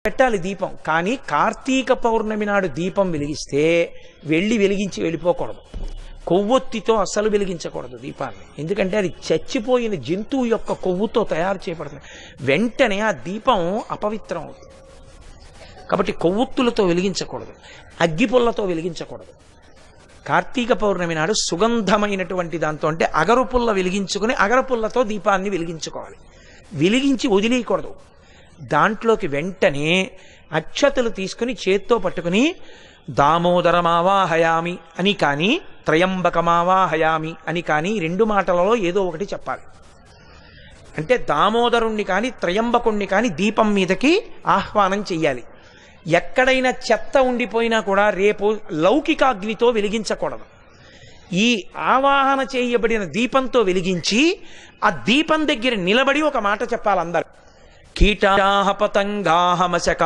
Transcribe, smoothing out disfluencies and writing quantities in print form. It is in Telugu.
పెట్టాలి దీపం. కానీ కార్తీక పౌర్ణమి నాడు దీపం వెలిగిస్తే వెలిగించి వెళ్ళిపోకూడదు. కొవ్వొత్తితో అస్సలు వెలిగించకూడదు దీపాన్ని. ఎందుకంటే అది చచ్చిపోయిన జంతువు యొక్క కొవ్వుతో తయారు చేయబడుతుంది. వెంటనే ఆ దీపం అపవిత్రం అవుతుంది. కాబట్టి కొవ్వొత్తులతో వెలిగించకూడదు, అగ్గిపుల్లతో వెలిగించకూడదు. కార్తీక పౌర్ణమి నాడు సుగంధమైనటువంటి దాంతో, అంటే అగరుపుల్ల వెలిగించుకుని అగరపుల్లతో దీపాన్ని వెలిగించుకోవాలి. వెలిగించి వదిలేయకూడదు. దాంట్లోకి వెంటనే అక్షతలు తీసుకుని చేత్తో పట్టుకుని దామోదరమావాహయామి అని కానీ త్రయంబకమావాహయామి అని కానీ రెండు మాటలలో ఏదో ఒకటి చెప్పాలి. అంటే దామోదరుణ్ణి కానీ త్రయంబకుణ్ణి కానీ దీపం మీదకి ఆహ్వానం చెయ్యాలి. ఎక్కడైనా చెత్త ఉండిపోయినా కూడా రేపు లౌకికాగ్నితో వెలిగించకూడదు. ఈ ఆవాహన చేయబడిన దీపంతో వెలిగించి ఆ దీపం దగ్గర నిలబడి ఒక మాట చెప్పాలి అందరు. కీటాహ పతంగాహ మశక